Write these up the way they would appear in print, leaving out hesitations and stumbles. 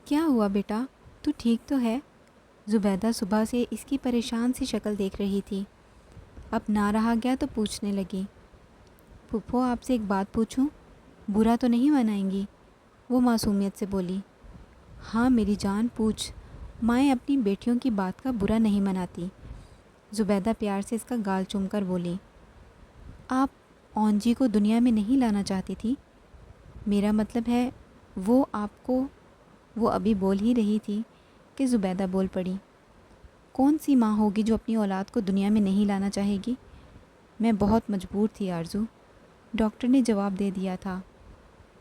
کیا ہوا بیٹا؟ تو ٹھیک تو ہے؟ زبیدہ صبح سے اس کی پریشان سی شکل دیکھ رہی تھی۔ اب نہ رہا گیا تو پوچھنے لگی، پھپھو آپ سے ایک بات پوچھوں؟ برا تو نہیں منائیں گی؟ وہ معصومیت سے بولی۔ ہاں میری جان پوچھ، مائیں اپنی بیٹیوں کی بات کا برا نہیں مناتی۔ زبیدہ پیار سے اس کا گال چوم کر بولی۔ آپ اون جی کو دنیا میں نہیں لانا چاہتی تھی؟ میرا مطلب ہے وہ آپ کو۔ وہ ابھی بول ہی رہی تھی کہ زبیدہ بول پڑی۔ کون سی ماں ہوگی جو اپنی اولاد کو دنیا میں نہیں لانا چاہے گی؟ میں بہت مجبور تھی آرزو، ڈاکٹر نے جواب دے دیا تھا۔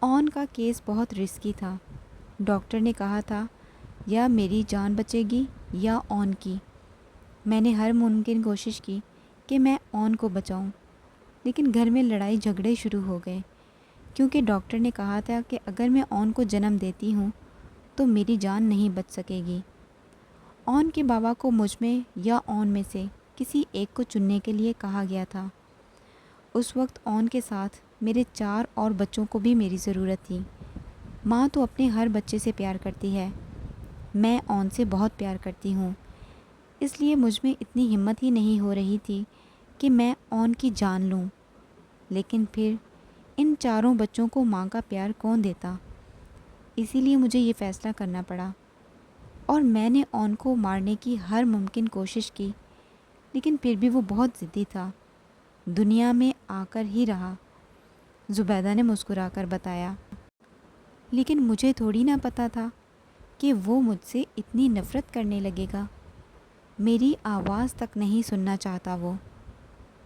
اون کا کیس بہت رسکی تھا۔ ڈاکٹر نے کہا تھا یا میری جان بچے گی یا اون کی۔ میں نے ہر ممکن کوشش کی کہ میں اون کو بچاؤں، لیکن گھر میں لڑائی جھگڑے شروع ہو گئے، کیونکہ ڈاکٹر نے کہا تھا کہ اگر میں اون کو جنم دیتی ہوں تو میری جان نہیں بچ سکے گی۔ اون کے بابا کو مجھ میں یا اون میں سے کسی ایک کو چننے کے لیے کہا گیا تھا۔ اس وقت اون کے ساتھ میرے 4 اور بچوں کو بھی میری ضرورت تھی۔ ماں تو اپنے ہر بچے سے پیار کرتی ہے، میں اون سے بہت پیار کرتی ہوں، اس لیے مجھ میں اتنی ہمت ہی نہیں ہو رہی تھی کہ میں اون کی جان لوں۔ لیکن پھر ان 4 بچوں کو ماں کا پیار کون دیتا؟ اسی لیے مجھے یہ فیصلہ کرنا پڑا، اور میں نے اون کو مارنے کی ہر ممکن کوشش کی، لیکن پھر بھی وہ بہت ضدی تھا۔ دنیا میں آ کر ہی رہا، زبیدہ نے مسکرا کر بتایا۔ لیکن مجھے تھوڑی نہ پتہ تھا کہ وہ مجھ سے اتنی نفرت کرنے لگے گا۔ میری آواز تک نہیں سننا چاہتا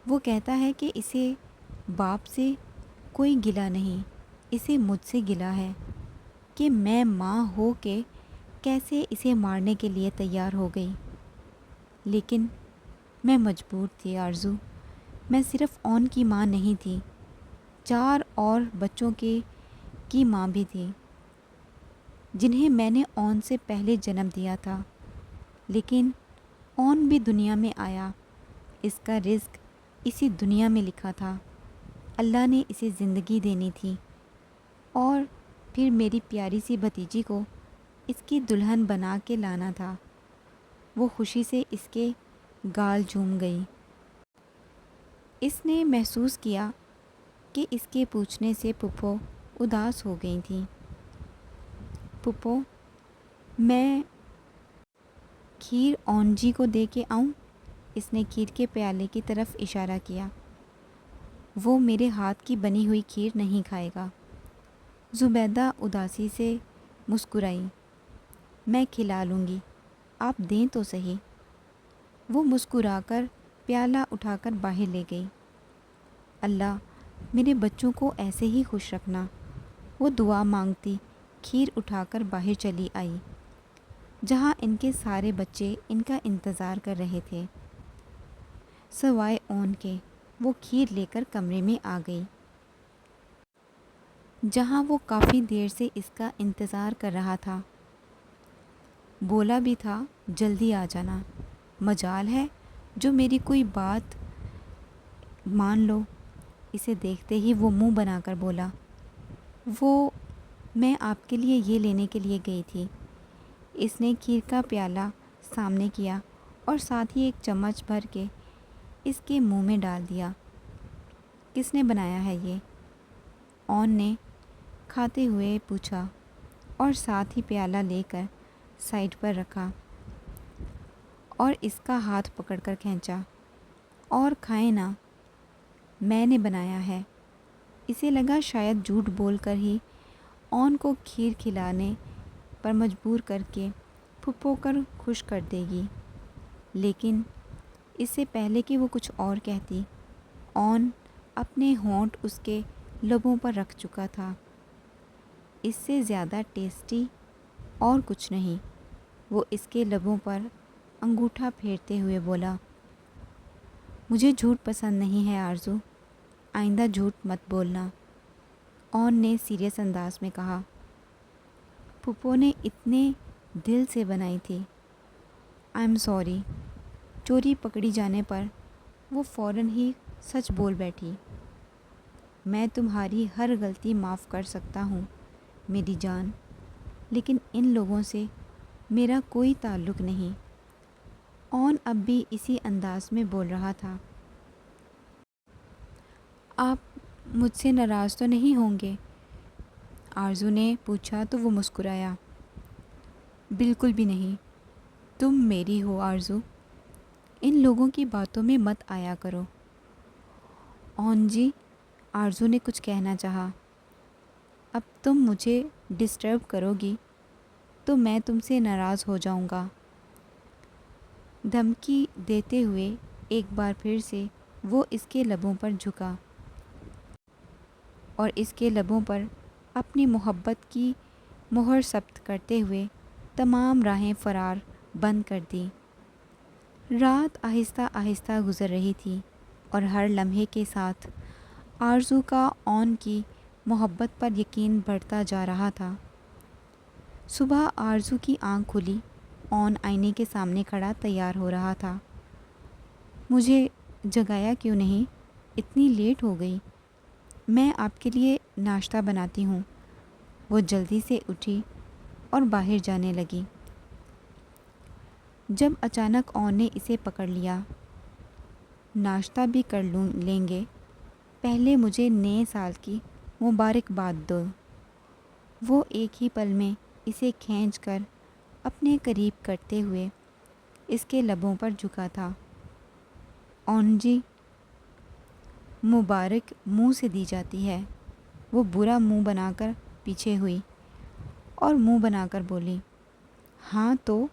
وہ کہتا ہے کہ اسے باپ سے کوئی گلہ نہیں، اسے مجھ سے گلہ ہے کہ میں ماں ہو کے کیسے اسے مارنے کے لیے تیار ہو گئی۔ لیکن میں مجبور تھی آرزو، میں صرف اون کی ماں نہیں تھی، 4 اور بچوں کی ماں بھی تھی، جنہیں میں نے اون سے پہلے جنم دیا تھا۔ لیکن اون بھی دنیا میں آیا، اس کا رزق اسی دنیا میں لکھا تھا، اللہ نے اسے زندگی دینی تھی، اور پھر میری پیاری سی بھتیجی کو اس کی دلہن بنا کے لانا تھا۔ وہ خوشی سے اس کے گال جھوم گئی۔ اس نے محسوس کیا کہ اس کے پوچھنے سے پھپھو اداس ہو گئی تھیں۔ پھپھو، میں کھیر اون جی کو دے کے آؤں؟ اس نے کھیر کے پیالے کی طرف اشارہ کیا۔ وہ میرے ہاتھ کی بنی ہوئی کھیر نہیں کھائے گا۔ زبیدہ اداسی سے مسکرائی۔ میں کھلا لوں گی، آپ دیں تو صحیح۔ وہ مسکرا کر پیالہ اٹھا کر باہر لے گئی۔ اللہ میرے بچوں کو ایسے ہی خوش رکھنا، وہ دعا مانگتی کھیر اٹھا کر باہر چلی آئی، جہاں ان کے سارے بچے ان کا انتظار کر رہے تھے، سوائے اون کے۔ وہ کھیر لے کر کمرے میں آ گئی، جہاں وہ کافی دیر سے اس کا انتظار کر رہا تھا۔ بولا بھی تھا جلدی آ جانا، مجال ہے جو میری کوئی بات مان لو۔ اسے دیکھتے ہی وہ منہ بنا کر بولا، میں آپ کے لیے یہ لینے کے لیے گئی تھی۔ اس نے کھیر کا پیالہ سامنے کیا اور ساتھ ہی ایک چمچ بھر کے اس کے منہ میں ڈال دیا۔ کس نے بنایا ہے یہ؟ اون نے کھاتے ہوئے پوچھا، اور ساتھ ہی پیالہ لے کر سائڈ پر رکھا اور اس کا ہاتھ پکڑ کر کھینچا۔ اور کھائیں نا، میں نے بنایا ہے۔ اسے لگا شاید جھوٹ بول کر ہی اون کو کھیر کھلانے پر مجبور کر کے پھپھو کر خوش کر دے گی، لیکن اس سے پہلے کہ وہ کچھ اور کہتی، اون اپنے ہونٹ اس کے لبوں پر رکھ چکا تھا۔ اس سے زیادہ ٹیسٹی اور کچھ نہیں۔ وہ اس کے لبوں پر انگوٹھا پھیرتے ہوئے بولا، مجھے جھوٹ پسند نہیں ہے آرزو، آئندہ جھوٹ مت بولنا۔ اون نے سیریس انداز میں کہا۔ پھپھو نے اتنے دل سے بنائی تھی۔ I am sorry. چوری پکڑی جانے پر وہ فوراً ہی سچ بول بیٹھی۔ میں تمہاری ہر غلطی معاف کر سکتا ہوں میری جان، لیکن ان لوگوں سے میرا کوئی تعلق نہیں۔ اون اب بھی اسی انداز میں بول رہا تھا۔ آپ مجھ سے ناراض تو نہیں ہوں گے؟ آرزو نے پوچھا تو وہ مسکرایا۔ بالکل بھی نہیں، تم میری ہو آرزو، ان لوگوں کی باتوں میں مت آیا کرو۔ اون جی، آرزو نے کچھ کہنا چاہا۔ اب تم مجھے ڈسٹرب کرو گی تو میں تم سے ناراض ہو جاؤں گا۔ دھمکی دیتے ہوئے ایک بار پھر سے وہ اس کے لبوں پر جھکا اور اس کے لبوں پر اپنی محبت کی مہر ثبت کرتے ہوئے تمام راہیں فرار بند کر دی۔ رات آہستہ آہستہ گزر رہی تھی اور ہر لمحے کے ساتھ آرزو کا اون کی محبت پر یقین بڑھتا جا رہا تھا۔ صبح آرزو کی آنکھ کھلی، اون آئینے کے سامنے کھڑا تیار ہو رہا تھا۔ مجھے جگایا کیوں نہیں؟ اتنی لیٹ ہو گئی۔ میں آپ کے لیے ناشتہ بناتی ہوں۔ وہ جلدی سے اٹھی اور باہر جانے لگی، جب اچانک اون نے اسے پکڑ لیا۔ ناشتہ بھی کر لیں گے، پہلے مجھے نئے سال کی مبارکباد دو۔ وہ ایک ہی پل میں اسے کھینچ کر اپنے قریب کرتے ہوئے اس کے لبوں پر جھکا تھا۔ اون جی، مبارک منہ سے دی جاتی ہے۔ وہ برا منہ بنا کر پیچھے ہوئی اور منہ بنا کر بولی، ہاں تو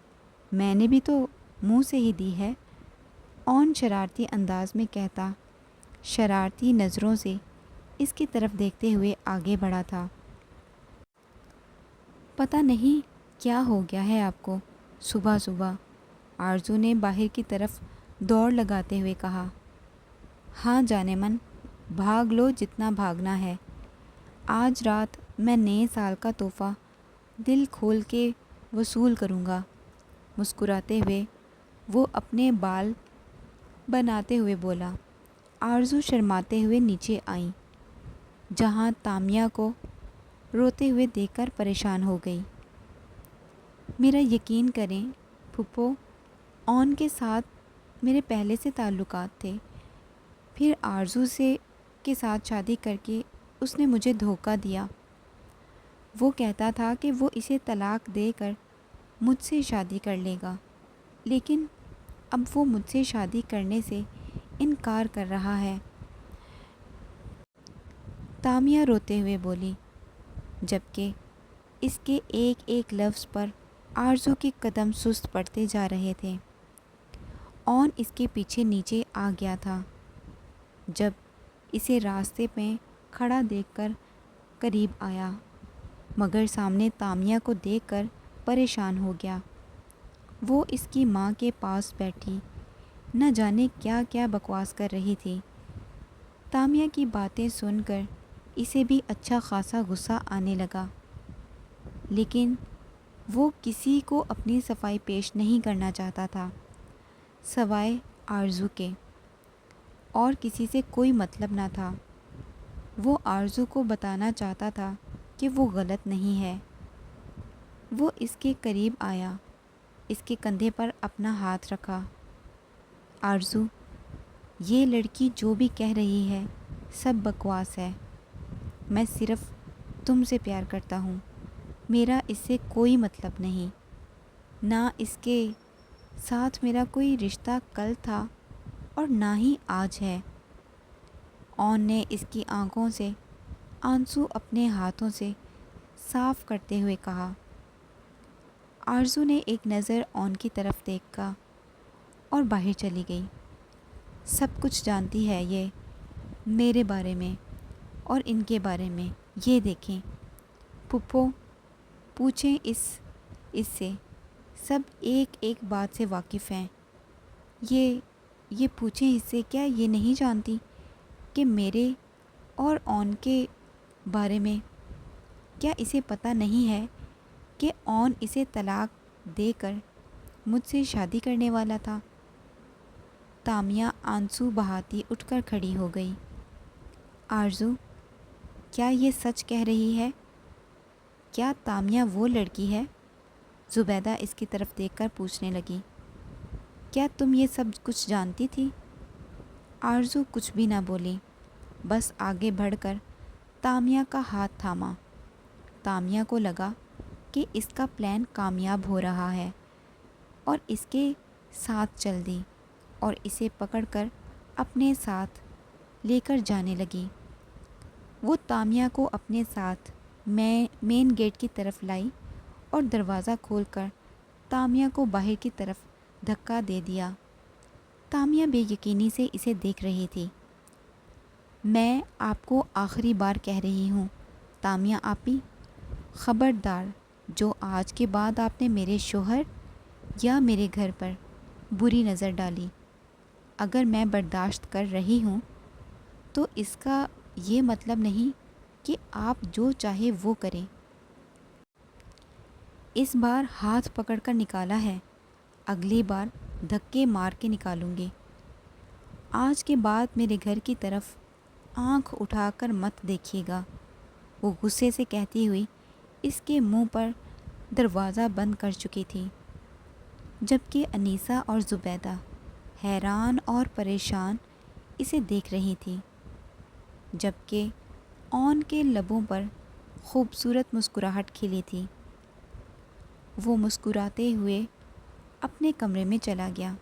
میں نے بھی تو منہ سے ہی دی ہے۔ اون شرارتی انداز میں کہتا شرارتی نظروں سے اس کی طرف دیکھتے ہوئے آگے بڑھا تھا۔ پتہ نہیں کیا ہو گیا ہے آپ کو صبح صبح، آرزو نے باہر کی طرف دوڑ لگاتے ہوئے کہا۔ ہاں جانے من، بھاگ لو جتنا بھاگنا ہے۔ آج رات میں نئے سال کا تحفہ دل کھول کے وصول کروں گا۔ مسکراتے ہوئے وہ اپنے بال بناتے ہوئے بولا۔ آرزو شرماتے ہوئے نیچے آئیں، جہاں تامیہ کو روتے ہوئے دیکھ کر پریشان ہو گئی۔ میرا یقین کریں پھپھو، اون کے ساتھ میرے پہلے سے تعلقات تھے، پھر آرزو کے ساتھ شادی کر کے اس نے مجھے دھوکہ دیا۔ وہ کہتا تھا کہ وہ اسے طلاق دے کر مجھ سے شادی کر لے گا، لیکن اب وہ مجھ سے شادی کرنے سے انکار کر رہا ہے۔ تامیہ روتے ہوئے بولی، جبکہ اس کے ایک ایک لفظ پر آرزو کے قدم سست پڑتے جا رہے تھے۔ اون اس کے پیچھے نیچے آ گیا تھا۔ جب اسے راستے میں کھڑا دیکھ کر قریب آیا، مگر سامنے تامیہ کو دیکھ کر پریشان ہو گیا۔ وہ اس کی ماں کے پاس بیٹھی نہ جانے کیا کیا بکواس کر رہی تھی۔ تامیہ کی باتیں سن کر اسے بھی اچھا خاصا غصہ آنے لگا، لیکن وہ کسی کو اپنی صفائی پیش نہیں کرنا چاہتا تھا سوائے آرزو کے، اور کسی سے کوئی مطلب نہ تھا۔ وہ آرزو کو بتانا چاہتا تھا کہ وہ غلط نہیں ہے۔ وہ اس کے قریب آیا، اس کے کندھے پر اپنا ہاتھ رکھا۔ آرزو، یہ لڑکی جو بھی کہہ رہی ہے سب بکواس ہے۔ میں صرف تم سے پیار کرتا ہوں، میرا اس سے کوئی مطلب نہیں، نہ اس کے ساتھ میرا کوئی رشتہ کل تھا اور نہ ہی آج ہے۔ اون نے اس کی آنکھوں سے آنسو اپنے ہاتھوں سے صاف کرتے ہوئے کہا۔ آرزو نے ایک نظر اون کی طرف دیکھا اور باہر چلی گئی۔ سب کچھ جانتی ہے یہ میرے بارے میں اور ان کے بارے میں۔ یہ دیکھیں پھپھو، پوچھیں اس سے، سب ایک ایک بات سے واقف ہیں۔ یہ پوچھیں اس سے، کیا یہ نہیں جانتی کہ میرے اور اون کے بارے میں؟ کیا اسے پتہ نہیں ہے کہ اون اسے طلاق دے کر مجھ سے شادی کرنے والا تھا؟ تامیہ آنسو بہاتی اٹھ کر کھڑی ہو گئی۔ آرزو، کیا یہ سچ کہہ رہی ہے؟ کیا تامیہ وہ لڑکی ہے؟ زبیدہ اس کی طرف دیکھ کر پوچھنے لگی۔ کیا تم یہ سب کچھ جانتی تھی؟ آرزو کچھ بھی نہ بولی، بس آگے بڑھ کر تامیہ کا ہاتھ تھاما۔ تامیہ کو لگا کہ اس کا پلان کامیاب ہو رہا ہے اور اس کے ساتھ چل دی اور اسے پکڑ کر اپنے ساتھ لے کر جانے لگی۔ وہ تامیہ کو اپنے ساتھ مین گیٹ کی طرف لائی اور دروازہ کھول کر تامیہ کو باہر کی طرف دھکا دے دیا۔ تامیہ بے یقینی سے اسے دیکھ رہی تھی۔ میں آپ کو آخری بار کہہ رہی ہوں تامیہ آپی، خبردار، جو آج کے بعد آپ نے میرے شوہر یا میرے گھر پر بری نظر ڈالی، اگر میں برداشت کر رہی ہوں تو اس کا یہ مطلب نہیں کہ آپ جو چاہے وہ کریں۔ اس بار ہاتھ پکڑ کر نکالا ہے، اگلی بار دھکے مار کے نکالوں گی۔ آج کے بعد میرے گھر کی طرف آنکھ اٹھا کر مت دیکھیے گا، وہ غصے سے کہتی ہوئی اس کے منہ پر دروازہ بند کر چکی تھی، جبکہ انیسہ اور زبیدہ حیران اور پریشان اسے دیکھ رہی تھی، جبکہ اون کے لبوں پر خوبصورت مسکراہٹ کھلی تھی۔ وہ مسکراتے ہوئے اپنے کمرے میں چلا گیا۔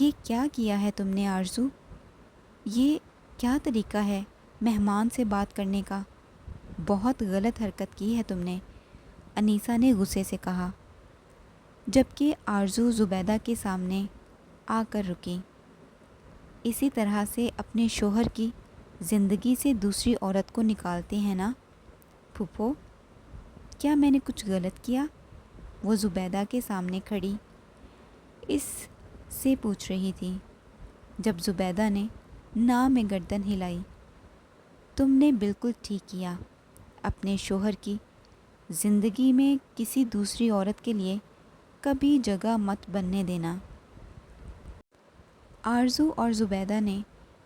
یہ کیا کیا ہے تم نے آرزو؟ یہ کیا طریقہ ہے مہمان سے بات کرنے کا؟ بہت غلط حرکت کی ہے تم نے، انیسہ نے غصے سے کہا، جبکہ آرزو زبیدہ کے سامنے آ کر رکی۔ اسی طرح سے اپنے شوہر کی زندگی سے دوسری عورت کو نکالتے ہیں نا؟ پھوپھو، کیا میں نے کچھ غلط کیا؟ وہ زبیدہ کے سامنے کھڑی اس سے پوچھ رہی تھی، جب زبیدہ نے ناں میں گردن ہلائی۔ تم نے بالکل ٹھیک کیا، اپنے شوہر کی زندگی میں کسی دوسری عورت کے لیے کبھی جگہ مت بننے دینا۔ آرزو اور زبیدہ نے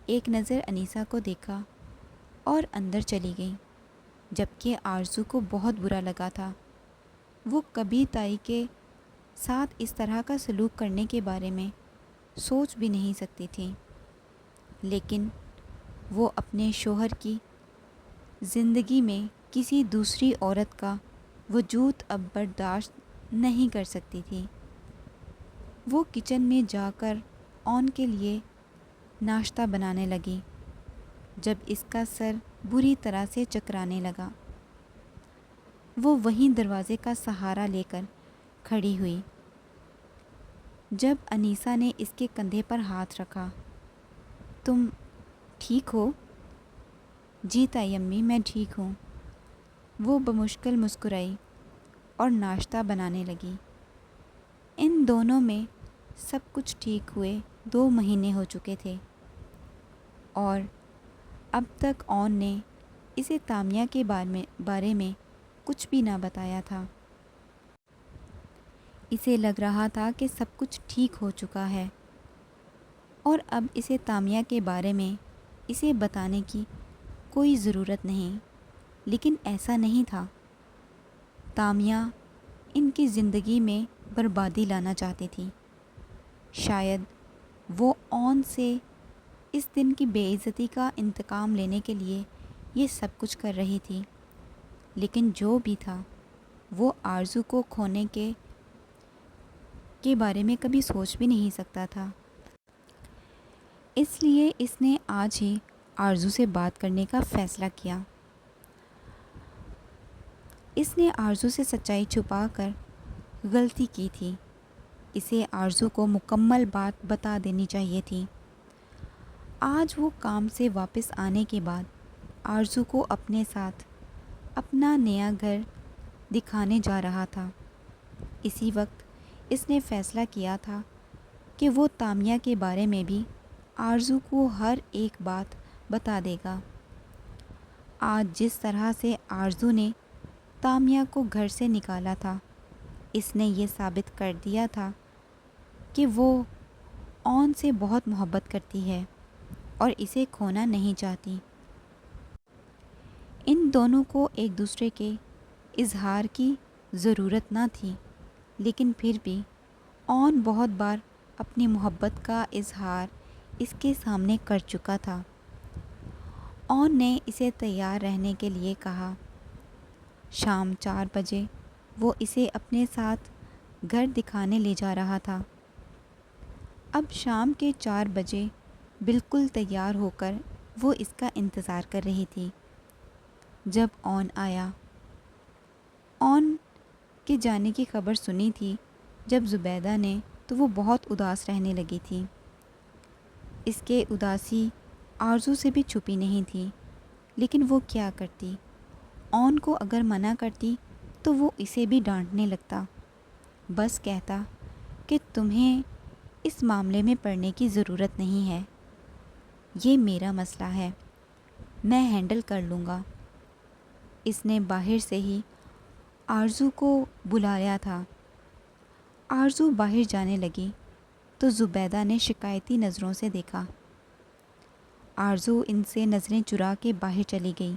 ایک نظر انیسہ کو دیکھا اور اندر چلی گئیں، جبکہ آرزو کو بہت برا لگا تھا۔ وہ کبھی تائی کے ساتھ اس طرح کا سلوک کرنے کے بارے میں سوچ بھی نہیں سکتی تھی، لیکن وہ اپنے شوہر کی زندگی میں کسی دوسری عورت کا وجود اب برداشت نہیں کر سکتی تھی۔ وہ کچن میں جا کر اون کے لیے ناشتہ بنانے لگی، جب اس کا سر بری طرح سے چکرانے لگا۔ وہ وہیں دروازے کا سہارا لے کر کھڑی ہوئی، جب انیسہ نے اس کے کندھے پر ہاتھ رکھا۔ تم ٹھیک ہو؟ جی تائی امی، میں ٹھیک ہوں، وہ بمشکل مسکرائی اور ناشتہ بنانے لگی۔ ان دونوں میں سب کچھ ٹھیک ہوئے 2 مہینے ہو چکے تھے، اور اب تک اون نے اسے تامیہ کے بارے میں کچھ بھی نہ بتایا تھا۔ اسے لگ رہا تھا کہ سب کچھ ٹھیک ہو چکا ہے اور اب اسے تامیہ کے بارے میں اسے بتانے کی کوئی ضرورت نہیں، لیکن ایسا نہیں تھا۔ تامیہ ان کی زندگی میں بربادی لانا چاہتی تھی۔ شاید وہ اون سے اس دن کی بے عزتی کا انتقام لینے کے لیے یہ سب کچھ کر رہی تھی، لیکن جو بھی تھا وہ آرزو کو کھونے کے بارے میں کبھی سوچ بھی نہیں سکتا تھا۔ اس لیے اس نے آج ہی آرزو سے بات کرنے کا فیصلہ کیا۔ اس نے آرزو سے سچائی چھپا کر غلطی کی تھی۔ اسے آرزو کو مکمل بات بتا دینی چاہیے تھی۔ آج وہ کام سے واپس آنے کے بعد آرزو کو اپنے ساتھ اپنا نیا گھر دکھانے جا رہا تھا۔ اسی وقت اس نے فیصلہ کیا تھا کہ وہ تامیہ کے بارے میں بھی آرزو کو ہر ایک بات بتا دے گا۔ آج جس طرح سے آرزو نے تامیہ کو گھر سے نکالا تھا، اس نے یہ ثابت کر دیا تھا کہ وہ اون سے بہت محبت کرتی ہے اور اسے کھونا نہیں چاہتی۔ ان دونوں کو ایک دوسرے کے اظہار کی ضرورت نہ تھی، لیکن پھر بھی اون بہت بار اپنی محبت کا اظہار اس کے سامنے کر چکا تھا۔ اون نے اسے تیار رہنے کے لیے کہا۔ شام 4 بجے وہ اسے اپنے ساتھ گھر دکھانے لے جا رہا تھا۔ اب شام کے 4 بجے بالکل تیار ہو کر وہ اس کا انتظار کر رہی تھی۔ جب اون آیا، اون کے جانے کی خبر سنی تھی جب زبیدہ نے، تو وہ بہت اداس رہنے لگی تھی۔ اس کے اداسی آرزو سے بھی چھپی نہیں تھی، لیکن وہ کیا کرتی؟ اون کو اگر منع کرتی تو وہ اسے بھی ڈانٹنے لگتا، بس کہتا کہ تمہیں اس معاملے میں پڑنے کی ضرورت نہیں ہے، یہ میرا مسئلہ ہے، میں ہینڈل کر لوں گا۔ اس نے باہر سے ہی آرزو کو بلایا تھا۔ آرزو باہر جانے لگی تو زبیدہ نے شکایتی نظروں سے دیکھا۔ آرزو ان سے نظریں چرا کے باہر چلی گئی۔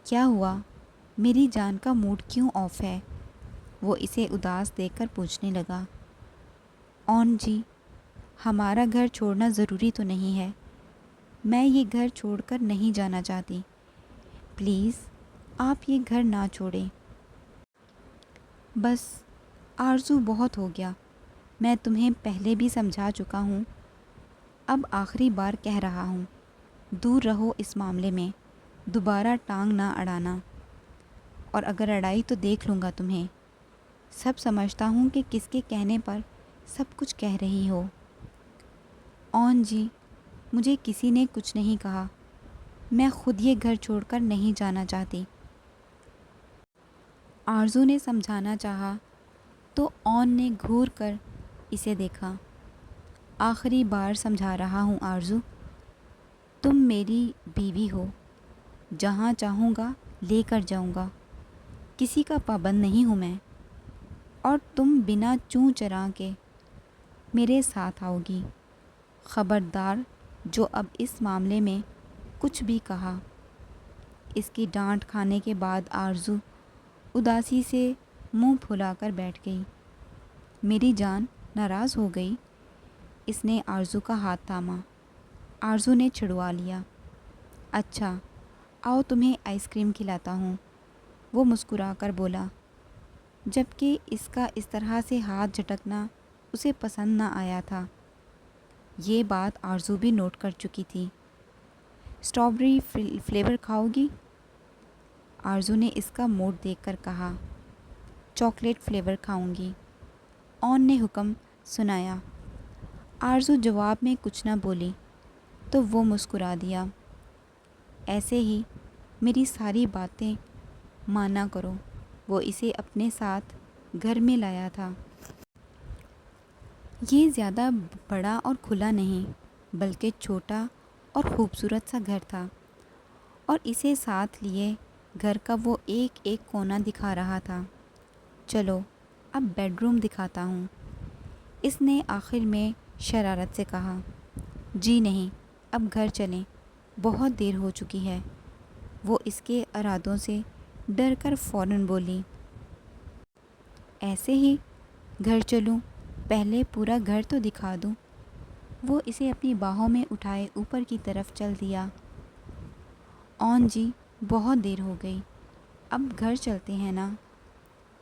کیا ہوا؟ میری جان کا موڈ کیوں آف ہے؟ وہ اسے اداس دیکھ کر پوچھنے لگا۔ اون جی، ہمارا گھر چھوڑنا ضروری تو نہیں ہے، میں یہ گھر چھوڑ کر نہیں جانا چاہتی، پلیز آپ یہ گھر نہ چھوڑیں۔ بس آرزو، بہت ہو گیا، میں تمہیں پہلے بھی سمجھا چکا ہوں، اب آخری بار کہہ رہا ہوں، دور رہو اس معاملے میں، دوبارہ ٹانگ نہ اڑانا، اور اگر اڑائی تو دیکھ لوں گا تمہیں۔ سب سمجھتا ہوں کہ کس کے کہنے پر سب کچھ کہہ رہی ہو۔ اون جی، مجھے کسی نے کچھ نہیں کہا، میں خود یہ گھر چھوڑ کر نہیں جانا چاہتی۔ آرزو نے سمجھانا چاہا تو اون نے گھور کر اسے دیکھا۔ آخری بار سمجھا رہا ہوں آرزو، تم میری بیوی ہو، جہاں چاہوں گا لے کر جاؤں گا، کسی کا پابند نہیں ہوں میں، اور تم بنا چوں چراں کے میرے ساتھ آؤ گی۔ خبردار جو اب اس معاملے میں کچھ بھی کہا۔ اس کی ڈانٹ کھانے کے بعد آرزو اداسی سے منہ پھلا کر بیٹھ گئی۔ میری جان ناراض ہو گئی؟ اس نے آرزو کا ہاتھ تھاما۔ آرزو نے چھڑوا لیا۔ اچھا، آؤ تمہیں آئس کریم کھلاتا ہوں، وہ مسکرا کر بولا، جبکہ اس کا اس طرح سے ہاتھ جھٹکنا اسے پسند نہ آیا تھا۔ یہ بات آرزو بھی نوٹ کر چکی تھی۔ اسٹرابری فلیور کھاؤ گی؟ آرزو نے اس کا موڈ دیکھ کر کہا۔ چاکلیٹ فلیور کھاؤں گی، اون نے حکم سنایا۔ آرزو جواب میں کچھ نہ بولی تو وہ مسکرا دیا۔ ایسے ہی میری ساری باتیں مانا کرو۔ وہ اسے اپنے ساتھ گھر میں لایا تھا۔ یہ زیادہ بڑا اور کھلا نہیں، بلکہ چھوٹا اور خوبصورت سا گھر تھا، اور اسے ساتھ لیے گھر کا وہ ایک ایک کونا دکھا رہا تھا۔ چلو اب بیڈ روم دکھاتا ہوں، اس نے آخر میں شرارت سے کہا۔ جی نہیں، اب گھر چلیں، بہت دیر ہو چکی ہے، وہ اس کے ارادوں سے ڈر کر فوراً بولی۔ ایسے ہی گھر چلوں، پہلے پورا گھر تو دکھا دوں۔ وہ اسے اپنی باہوں میں اٹھائے اوپر کی طرف چل دیا۔ اون جی، بہت دیر ہو گئی، اب گھر چلتے ہیں نا،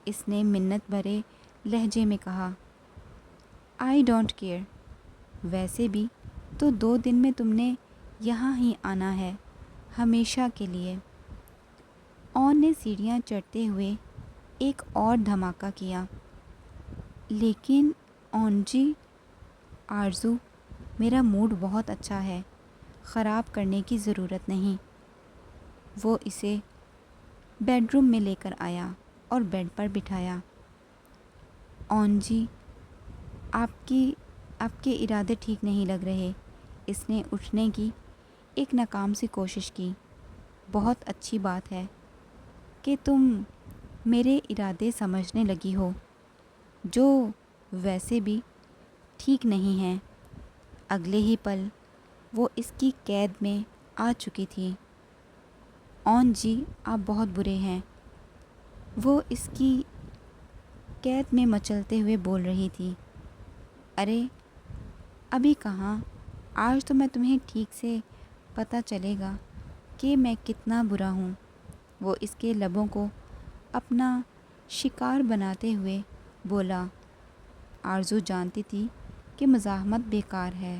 اس نے منت بھرے لہجے میں کہا۔ آئی ڈونٹ کیئر، ویسے بھی تو 2 دن میں تم نے یہاں ہی آنا ہے، ہمیشہ کے لیے۔ اون نے سیڑھیاں چڑھتے ہوئے ایک اور دھماکہ کیا۔ لیکن اون جی، آرزو، میرا موڈ بہت اچھا ہے، خراب کرنے کی ضرورت نہیں۔ وہ اسے بیڈ روم میں لے کر آیا اور بیڈ پر بٹھایا۔ اون جی، آپ کے ارادے ٹھیک نہیں لگ رہے، اس نے اٹھنے کی ایک ناکام سی کوشش کی۔ بہت اچھی بات ہے کہ تم میرے ارادے سمجھنے لگی ہو، جو ویسے بھی ٹھیک نہیں ہیں۔ اگلے ہی پل وہ اس کی قید میں آ چکی تھی۔ اون جی، آپ بہت برے ہیں، وہ اس کی قید میں مچلتے ہوئے بول رہی تھی۔ ارے ابھی کہاں، آج تو میں تمہیں ٹھیک سے پتہ چلے گا کہ میں کتنا برا ہوں۔ وہ اس کے لبوں کو اپنا شکار بناتے ہوئے بولا۔ آرزو جانتی تھی کہ مزاحمت بیکار ہے،